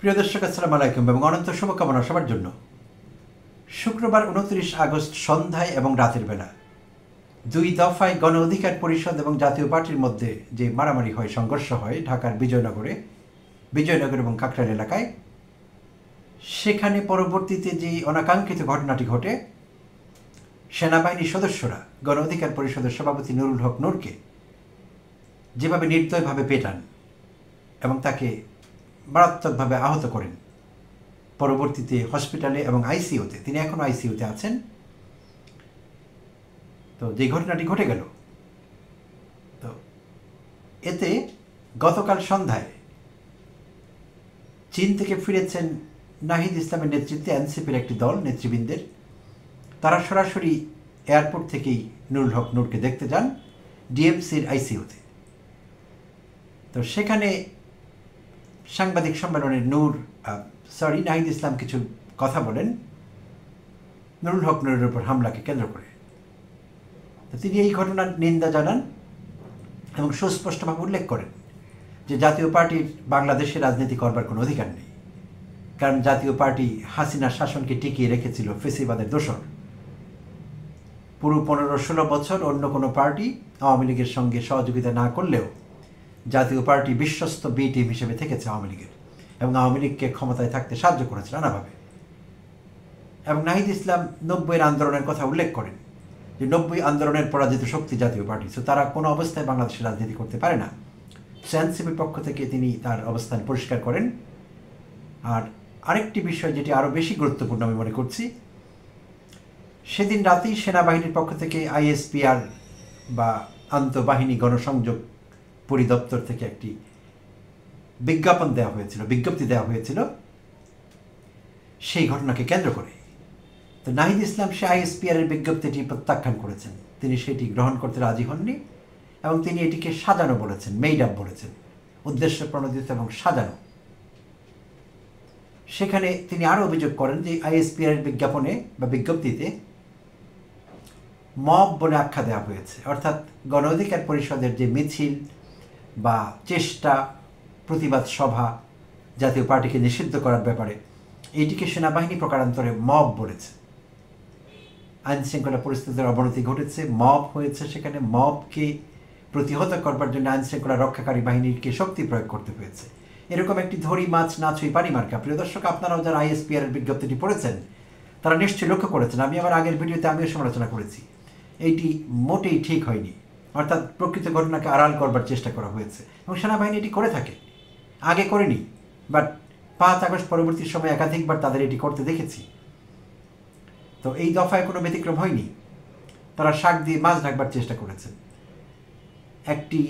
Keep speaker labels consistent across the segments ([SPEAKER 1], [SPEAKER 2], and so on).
[SPEAKER 1] প্রিয় দর্শক আসসালামু আলাইকুম এবং অনন্ত শুভকামনা সবার জন্য। শুক্রবার 29 আগস্ট সন্ধ্যায় এবং রাতের বেলা দুই দফায় গণ অধিকার পরিষদ এবং জাতীয় পার্টির মধ্যে যে মারামারি হয়, সংঘর্ষ হয় ঢাকার বিজয়নগর এবং কাকরাইল এলাকায়, সেখানে পরবর্তীতে যে অনাকাঙ্ক্ষিত ঘটনাটি ঘটে, সেনাবাহিনীর সদস্যরা গণ অধিকার পরিষদের সভাপতি নুরুল হক নূরকে যেভাবে নির্দয়ভাবে পেটান এবং তাকে মারাত্মকভাবে আহত করেন, পরবর্তীতে হসপিটালে এবং আইসিইউতে, তিনি এখনও আইসিইউতে আছেন। তো যে ঘটনাটি ঘটে গেল, তো এতে গতকাল সন্ধ্যায় চীন থেকে ফিরেছেন নাহিদ ইসলামের নেতৃত্বে এনসিপির একটি দল নেতৃবৃন্দের। তারা সরাসরি এয়ারপোর্ট থেকেই নুরুল হক নূরকে দেখতে যান ডিএমসির আইসিইউতে। তো সেখানে সাংবাদিক সম্মেলনে নাহিদ ইসলাম কিছু কথা বলেন নুরুল হক নূরের উপর হামলাকে কেন্দ্র করে। তো তিনি এই ঘটনার নিন্দা জানান এবং সুস্পষ্টভাবে উল্লেখ করেন যে জাতীয় পার্টির বাংলাদেশে রাজনীতি করবার কোনো অধিকার নেই, কারণ জাতীয় পার্টি হাসিনার শাসনকে টিকিয়ে রেখেছিল ফেসিবাদের দোসর। পুরো 15-16 বছর অন্য কোনো পার্টি আওয়ামী লীগের সঙ্গে সহযোগিতা না করলেও জাতীয় পার্টি বিশ্বস্ত বি টিম হিসেবে থেকেছে আওয়ামী লীগের এবং আওয়ামী লীগকে ক্ষমতায় থাকতে সাহায্য করেছে নানাভাবে। এবং নাহিদ ইসলাম 90-এর আন্দোলনের কথা উল্লেখ করেন যে 90 আন্দোলনের পরাজিত শক্তি জাতীয় পার্টি, সো তারা কোনো অবস্থায় বাংলাদেশে রাজনীতি করতে পারে না। এনসিপির পক্ষ থেকে তিনি তার অবস্থান পরিষ্কার করেন। আর আরেকটি বিষয় যেটি আরও বেশি গুরুত্বপূর্ণ আমি মনে করছি, সেদিন রাতেই সেনাবাহিনীর পক্ষ থেকে আইএসপিআর বা আন্তঃবাহিনী গণসংযোগ পরিদপ্তর থেকে একটি বিজ্ঞপ্তি দেওয়া হয়েছিল সেই ঘটনাকে কেন্দ্র করে। তো নাহিদ ইসলাম সে আইএসপিআর এর বিজ্ঞপ্তিটি প্রত্যাখ্যান করেছেন, তিনি সেটি গ্রহণ করতে রাজি হননি এবং তিনি এটিকে সাজানো বলেছেন, মেড আপ বলেছেন, উদ্দেশ্য প্রণোদিত এবং সাজানো। সেখানে তিনি আরও অভিযোগ করেন যে আইএসপিআর এর বিজ্ঞপ্তিতে মব বলে আখ্যা দেওয়া হয়েছে, অর্থাৎ গণ অধিকার পরিষদের যে মিছিল বা চেষ্টা, প্রতিবাদ সভা জাতীয় পার্টিকে নিষিদ্ধ করার ব্যাপারে, এইটিকে সেনাবাহিনী প্রকারান্তরে মব বলেছে। আইন শৃঙ্খলা পরিস্থিতির অবনতি ঘটেছে, মব হয়েছে, সেখানে মবকে প্রতিহত করবার জন্য আইন শৃঙ্খলা রক্ষাকারী বাহিনীকে শক্তি প্রয়োগ করতে হয়েছে। এরকম একটি ধরি মাছ না ছুঁই পানি মার্কা। প্রিয় দর্শক, আপনারাও যারা আইএসপিআর এর বিজ্ঞপ্তিটি পড়েছেন তারা নিশ্চয়ই লক্ষ্য করেছেন, আমি আমার আগের ভিডিওতে আমিও সমালোচনা করেছি, এইটি মোটেই ঠিক হয়নি। অর্থাৎ প্রকৃত ঘটনাকে আড়াল করবার চেষ্টা করা হয়েছে এবং সেনাবাহিনী এটি করে থাকে, আগে করেনি, বাট 5 আগস্ট পরবর্তী সময় একাধিকবার তাদের এটি করতে দেখেছি। তো এই দফায় কোনো ব্যতিক্রম হয়নি, তারা শাক দিয়ে মাছ ঢাকবার চেষ্টা করেছেন। একটি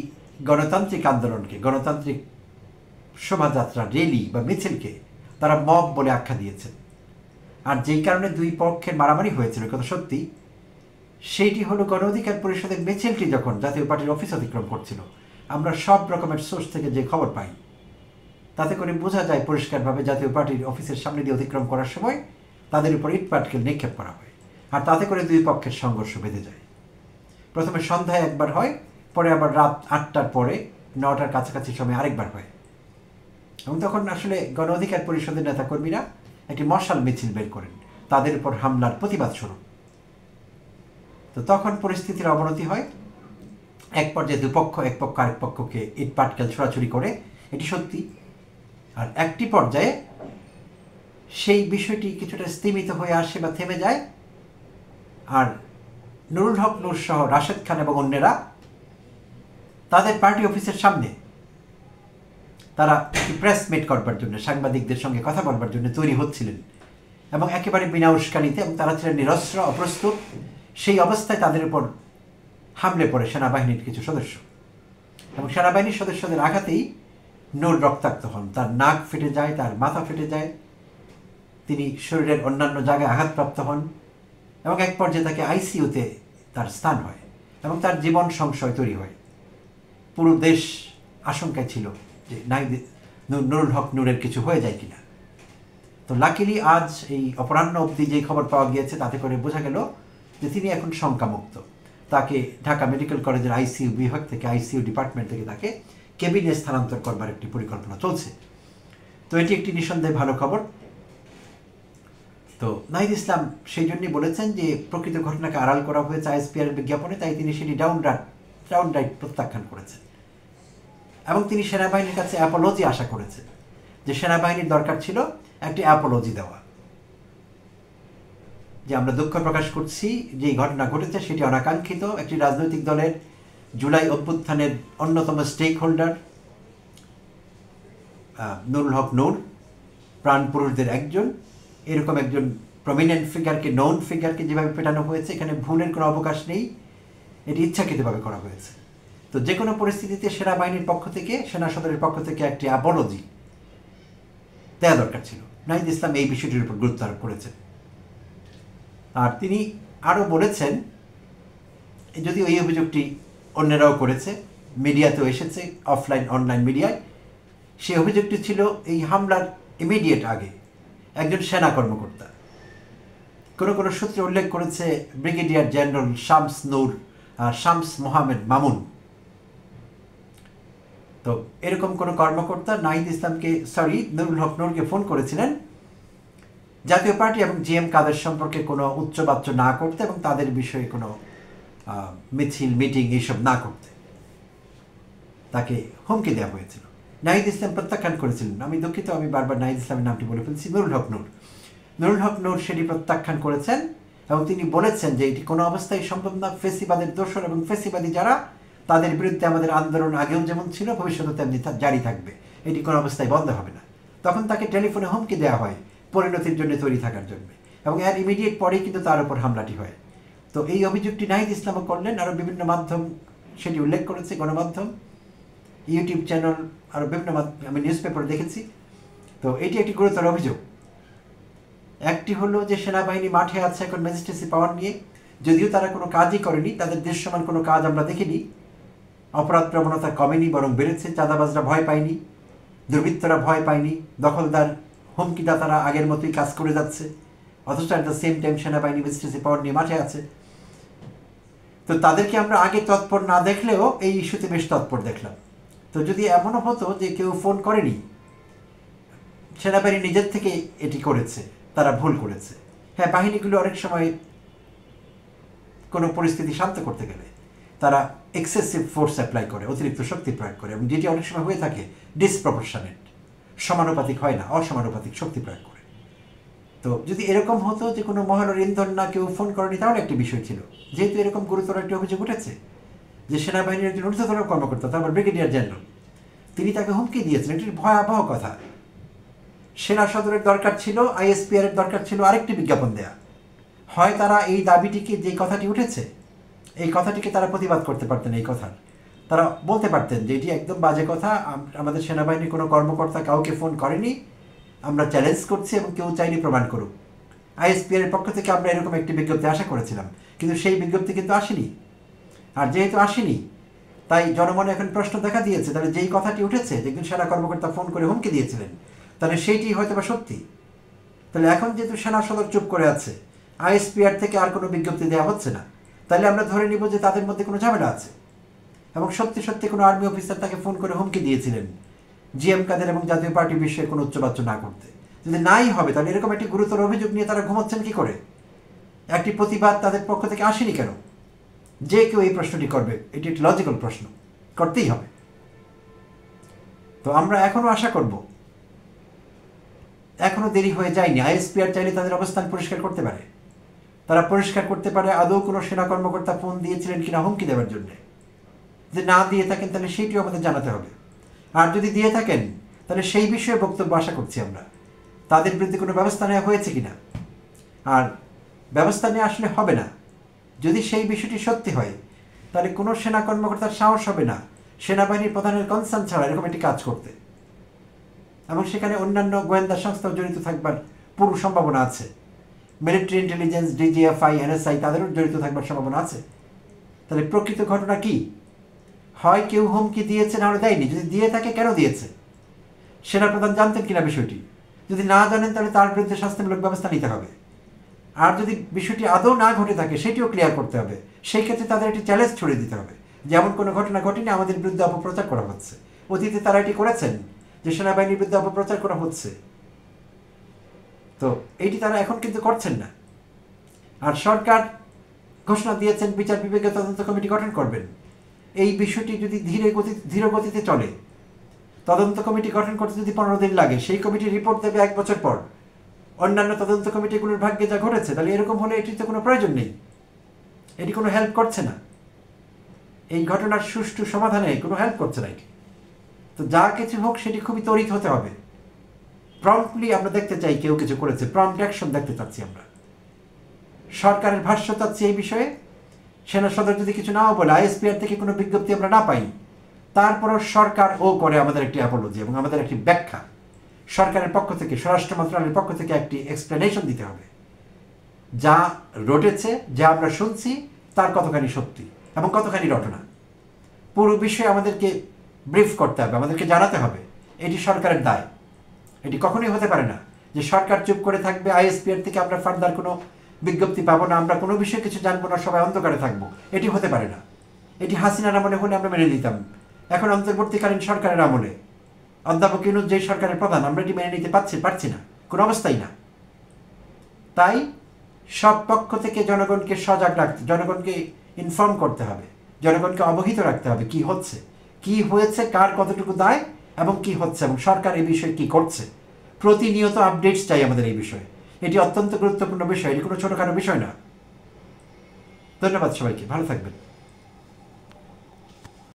[SPEAKER 1] গণতান্ত্রিক আন্দোলনকে, গণতান্ত্রিক শোভাযাত্রা, র্যালি বা মিছিলকে তারা মব বলে আখ্যা দিয়েছেন। আর যেই কারণে দুই পক্ষের মারামারি হয়েছিল, কথা সত্যি, সেইটি হলো গণ অধিকার পরিষদের মিছিলটি যখন জাতীয় পার্টির অফিস অতিক্রম করছিল, আমরা সব রকমের সোর্স থেকে যে খবর পাই তাতে করে বোঝা যায় পরিষ্কারভাবে জাতীয় পার্টির অফিসের সামনে দিয়ে অতিক্রম করার সময় তাদের উপর ইট পাটকেল নিক্ষেপ করা হয়, আর তাতে করে দুই পক্ষের সংঘর্ষ বেঁধে যায়। প্রথমে সন্ধ্যায় একবার হয়, পরে আবার রাত 8টার পরে 9টার কাছাকাছি সময় আরেকবার হয়। এবং তখন আসলে গণ অধিকার পরিষদের নেতাকর্মীরা একটি মশাল মিছিল বের করেন তাদের উপর হামলার প্রতিবাদ স্বরূপ। তো তখন পরিস্থিতির অবনতি হয়, এক পর্যায়ে দুপক্ষ এক পক্ষ আরেক পক্ষকে ইট পাটকেল ছোড়াছুড়ি করে, এটি সত্যি। আর একটি পর্যায়ে সেই বিষয়টি কিছুটা স্তিমিত হয়ে আসে বা থেমে যায়, আর নুরুল হক নূর সহ রাশেদ খান এবং অন্যেরা তাদের পার্টি অফিসের সামনে তারা একটি প্রেস মিট করবার জন্য, সাংবাদিকদের সঙ্গে কথা বলবার জন্য তৈরি হচ্ছিলেন এবং একেবারে বিনা উস্কানিতে, এবং তারা ছিলেন নিরস্ত্র, অপ্রস্তুত। সেই অবস্থায় তাদের উপর হামলে পড়ে সেনাবাহিনীর কিছু সদস্য এবং সেনাবাহিনীর সদস্যদের আঘাতেই নূর রক্তাক্ত হন, তার নাক ফেটে যায়, তার মাথা ফেটে যায়, তিনি শরীরের অন্যান্য জায়গায় আঘাতপ্রাপ্ত হন এবং এক পর্যায়ে তাকে আইসিইউতে তার স্থান হয় এবং তার জীবন সংশয় তৈরি হয়। পুরো দেশ আশঙ্কায় ছিল যে নুরুল হক নূরের কিছু হয়ে যায় কিনা। তো লাকিলি আজ এই অপরাহ্ন অবধি যে খবর পাওয়া গিয়েছে তাতে করে বোঝা গেল যে তিনি এখন শঙ্কামুক্ত। তাকে ঢাকা মেডিকেল কলেজের আইসিইউ বিভাগ থেকে, আইসিইউ ডিপার্টমেন্ট থেকে তাকে কেবিনে স্থানান্তর করবার একটি পরিকল্পনা চলছে। তো এটি একটি নিঃসন্দেহে ভালো খবর। তো নাহিদ ইসলাম সেই জন্যই বলেছেন যে প্রকৃত ঘটনাকে আড়াল করা হয়েছে আইএসপিআর বিজ্ঞাপনে, তাই তিনি সেটি ডাউনরাইট প্রত্যাখ্যান করেছেন এবং তিনি সেনাবাহিনীর কাছে অ্যাপোলজি আশা করেছেন যে সেনাবাহিনীর দরকার ছিল একটি অ্যাপোলজি দেওয়া, যে আমরা দুঃখ প্রকাশ করছি যে ঘটনা ঘটেছে সেটি অনাকাঙ্ক্ষিত। একটি রাজনৈতিক দলের জুলাই অভ্যুত্থানের অন্যতম স্টেক হোল্ডার নুরুল হক নূর, প্রাণপুরুষদের একজন, এরকম একজন প্রমিনেন্ট ফিগারকে, নোন ফিগারকে যেভাবে পেটানো হয়েছে, এখানে ভুলের কোনো অবকাশ নেই, এটি ইচ্ছাকৃতভাবে করা হয়েছে। তো যে কোনো পরিস্থিতিতে সেনাবাহিনীর পক্ষ থেকে, সেনা সদরের পক্ষ থেকে একটি অ্যাপোলজি দেওয়া দরকার ছিল। নাহিদ ইসলাম এই বিষয়টির উপর গুরুত্ব আরোপ করেছেন। আর তিনি আরও বলেছেন, যদিও এই অভিযোগটি অন্যরাও করেছে, মিডিয়াতেও এসেছে, অফলাইন অনলাইন মিডিয়ায়, সেই অভিযোগটি ছিল এই হামলার ইমিডিয়েট আগে একজন সেনা কর্মকর্তা, কোনো সূত্রে উল্লেখ করেছে ব্রিগেডিয়ার জেনারেল শামস মোহাম্মদ মামুন। তো এরকম কোনো কর্মকর্তা নাহিদ ইসলামকে, নুরুল হক নূরকে ফোন করেছিলেন জাতীয় পার্টি এবং জিএম কাদের সম্পর্কে কোনো উচ্চবাচ্য না করতে এবং তাদের বিষয়ে কোনো মিছিল মিটিং এইসব না করতে। তাকে হুমকি দেওয়া হয়েছিল। নাহিদ ইসলাম প্রত্যাখ্যান করেছিলেন। আমি দুঃখিত, আমি বারবার নাহিদ ইসলামের নামটি বলে ফেলছি, নুরুল হক নূর সেটি প্রত্যাখ্যান করেছেন এবং তিনি বলেছেন যে এটি কোনো অবস্থায় সম্ভব না। ফেসিবাদের দোসর এবং ফেসিবাদী যারা, তাদের বিরুদ্ধে আমাদের আন্দোলন আগেও যেমন ছিল ভবিষ্যতে তেমনি জারি থাকবে, এটি কোনো অবস্থায় বন্ধ হবে না। তখন তাকে টেলিফোনে হুমকি দেওয়া হয় পরিণতির জন্য তৈরি থাকার জন্য, এবং এর ইমিডিয়েট পরেই কিন্তু তার উপর হামলাটি হয়। তো এই অভিযোগটি নাহিদ ইসলামও করলেন, আরও বিভিন্ন মাধ্যম সেটি উল্লেখ করেছে, গণমাধ্যম, ইউটিউব চ্যানেল, আরও বিভিন্ন আমি নিউজ পেপার দেখেছি। তো এটি একটি গুরুতর অভিযোগ। একটি হলো যে সেনাবাহিনী মাঠে আছে এখন ম্যাজিস্ট্রেসি পাওয়ার নিয়ে, যদিও তারা কোনো কাজই করেনি, তাদের দৃশ্যমান কোনো কাজ আমরা দেখিনি। অপরাধ প্রবণতা কমেনি, বরং বেড়েছে। চাঁদাবাজরা ভয় পায়নি, দুর্বৃত্তরা ভয় পায়নি, দখলদার হুমকিদাতারা আগের মতোই কাজ করে যাচ্ছে, অথচ অ্যাট দ্য সেম টাইম সেনাবাহিনী ম্যাজিস্ট্রেসি পাওয়ার নিয়ে মাঠে আছে। তো তাদেরকে আমরা আগে তৎপর না দেখলেও এই ইস্যুতে বেশ তৎপর দেখলাম। তো যদি এমনও হতো যে কেউ ফোন করেনি, সেনাবাহিনী নিজের থেকে এটি করেছে, তারা ভুল করেছে। হ্যাঁ, বাহিনীগুলো অনেক সময় কোনো পরিস্থিতি শান্ত করতে গেলে তারা এক্সেসিভ ফোর্স অ্যাপ্লাই করে, অতিরিক্ত শক্তি প্রয়োগ করে, এবং যেটি অনেক সময় হয়ে থাকে ডিসপ্রপোর্শনেট, সমানুপাতিক হয় না, অসমানুপাতিক শক্তি প্রয়োগ করে। তো যদি এরকম হতো যে কোনো মহলের ইন্ধন না, কেউ ফোন করেনি, তাহলে একটি বিষয় ছিল। যেহেতু এরকম গুরুতর একটি অভিযোগ উঠেছে যে সেনাবাহিনীর একজন ঊর্ধ্বতন কর্মকর্তা, তারপর ব্রিগেডিয়ার জেনারেল, তিনি তাকে হুমকি দিয়েছেন, এটি ভয়াবহ কথা। সেনা সদরের দরকার ছিল, আইএসপিআর এর দরকার ছিল আরেকটি বিজ্ঞাপন দেয়া। হয় তারা এই দাবিটিকে, যে কথাটি উঠেছে, এই কথাটিকে তারা প্রতিবাদ করতে পারতেন, এই কথার তারা বলতে পারতেন যে এটি একদম বাজে কথা, আমাদের সেনাবাহিনীর কোনো কর্মকর্তা কাউকে ফোন করেনি, আমরা চ্যালেঞ্জ করছি এবং কেউ চাইনি প্রমাণ করুক। আইএসপিআর এর পক্ষ থেকে আমরা এরকম একটি বিজ্ঞপ্তি আশা করেছিলাম, কিন্তু সেই বিজ্ঞপ্তি কিন্তু আসেনি। আর যেহেতু আসেনি, তাই জনমনে এখন প্রশ্ন দেখা দিয়েছে, তাহলে যেই কথাটি উঠেছে, একজন সেনা কর্মকর্তা ফোন করে হুমকি দিয়েছিলেন, তাহলে সেইটি হয়তো বা সত্যি। তাহলে এখন যেহেতু সেনা সদর চুপ করে আছে, আইএসপিআর থেকে আর কোনো বিজ্ঞপ্তি দেওয়া হচ্ছে না, তাহলে আমরা ধরে নিব যে তাদের মধ্যে কোনো ঝামেলা আছে এবং সত্যি সত্যি কোনো আর্মি অফিসার তাকে ফোন করে হুমকি দিয়েছিলেন জিএম কাদের এবং জাতীয় পার্টি বিষয়ে কোনো উচ্চবাচ্য না করতে। যদি নাই হবে, তাহলে এরকম একটি গুরুতর অভিযোগ নিয়ে তারা ঘুমাচ্ছেন কি করে? একটি প্রতিবাদ তাদের পক্ষ থেকে আসেনি কেন? যে কেউ এই প্রশ্নটি করবে, এটি একটি লজিক্যাল প্রশ্ন, করতেই হবে। তো আমরা এখনো আশা করব, এখনো দেরি হয়ে যায়নি। আইএসপিআর চাইলে তাদের অবস্থান পরিষ্কার করতে পারে, তারা পরিষ্কার করতে পারে আদৌ কোনো সেনা কর্মকর্তা ফোন দিয়েছিলেন কিনা হুমকি দেওয়ার জন্য। যদি না দিয়ে থাকেন, তাহলে সেইটিও আমাদের জানাতে হবে। আর যদি দিয়ে থাকেন, তাহলে সেই বিষয়ে বক্তব্য আশা করছি আমরা, তাদের বিরুদ্ধে কোনো ব্যবস্থা নেওয়া হয়েছে কিনা। আর ব্যবস্থা নেওয়া আসলে হবে না যদি সেই বিষয়টি সত্যি হয়, তাহলে কোনো সেনা কর্মকর্তার সাহস হবে না সেনাবাহিনীর প্রধানের কনসার্ন ছাড়া এরকম একটি কাজ করতে, এবং সেখানে অন্যান্য গোয়েন্দা সংস্থাও জড়িত থাকবার পুরো সম্ভাবনা আছে। মিলিটারি ইন্টেলিজেন্স, ডিজিএফআই, এনএসআই, তাদেরও জড়িত থাকবার সম্ভাবনা আছে। তাহলে প্রকৃত ঘটনা কি? হয় কেউ হুমকি দিয়েছে, না হলে দেয়নি। যদি দিয়ে থাকে, কেন দিয়েছে? সেনাপ্রধান জানতেন কিনা বিষয়টি? যদি না জানেন, তাহলে তার বিরুদ্ধে শাস্তিমূলক ব্যবস্থা নিতে হবে। আর যদি বিষয়টি আদৌ না ঘটে থাকে, সেটিও ক্লিয়ার করতে হবে। সেই ক্ষেত্রে তাদের একটি চ্যালেঞ্জ ছড়িয়ে দিতে হবে, যেমন কোনো ঘটনা ঘটেনি, আমাদের বিরুদ্ধে অপপ্রচার করা হচ্ছে। অতীতে তারা এটি করেছেন, যে সেনাবাহিনীর বিরুদ্ধে অপপ্রচার করা হচ্ছে। তো এইটি তারা এখন কিন্তু করছেন না। আর সরকার ঘোষণা দিয়েছেন বিচার বিভাগীয় তদন্ত কমিটি গঠন করবেন। এই বিষয়টি যদি ধীর গতিতে চলে, তদন্ত কমিটি গঠন করতে যদি 15 দিন লাগে, সেই কমিটি রিপোর্ট দেবে 1 বছর পর, অন্যান্য তদন্ত কমিটিগুলোর ভাগ্যে যা ঘটেছে, তাহলে এরকম হলে এটিতে কোনো প্রয়োজন নেই, এটি কোনো হেল্প করছে না, এই ঘটনার সুষ্ঠু সমাধানে কোনো হেল্প করছে না এটি। তো যা কিছু হোক সেটি খুবই ত্বরিত হতে হবে। প্রম্পটলি আমরা দেখতে চাই কেউ কিছু করেছে, প্রম্পট অ্যাকশন দেখতে চাচ্ছি আমরা। সরকারের ভাষ্য চাচ্ছি এই বিষয়ে। সেনা সদর যদি কিছু নাও বলে, আইএসপিআর থেকে কোনো বিজ্ঞপ্তি আমরা না পাই, তারপরও সরকার করে আমাদের একটি অ্যাপোলজি এবং আমাদের একটি ব্যাখ্যা, সরকারের পক্ষ থেকে, স্বরাষ্ট্র মন্ত্রণালয়ের পক্ষ থেকে একটি এক্সপ্লেনেশন দিতে হবে। যা রটেছে, যা আমরা শুনছি, তার কতখানি সত্যি এবং কতখানি রটনা, পুরো বিষয়ে আমাদেরকে ব্রিফ করতে হবে, আমাদেরকে জানাতে হবে। এটি সরকারের দায়। এটি কখনোই হতে পারে না যে সরকার চুপ করে থাকবে, আইএসপিআর থেকে আমরা ফার্দার কোনো বিজ্ঞপ্তি পাবো না, আমরা কোনো বিষয়ে কিছু জানবো না, সবাই অন্ধকারে থাকবো। এটি হতে পারে না। এটি হাসিনার আমলে হলে আমরা মেনে নিতাম। এখন অন্তর্বর্তীকালীন সরকারের আমলে অধ্যাপক ইউনূস যেই সরকারের প্রধান, আমরা এটি মেনে নিতে পারছি না, কোনো অবস্থাই না। তাই সব পক্ষ থেকে জনগণকে সজাগ রাখতে, জনগণকে ইনফর্ম করতে হবে, জনগণকে অবহিত রাখতে হবে কি হচ্ছে, কি হয়েছে, কার কতটুকু দায় এবং কি হচ্ছে, এবং সরকার এই বিষয়ে কি করছে। প্রতিনিয়ত আপডেটস চাই আমাদের এই বিষয়ে। এটি অত্যন্ত গুরুত্বপূর্ণ বিষয়, এটি কোনো ছোটখাটো বিষয় না। ধন্যবাদ সবাইকে, ভালো থাকবেন।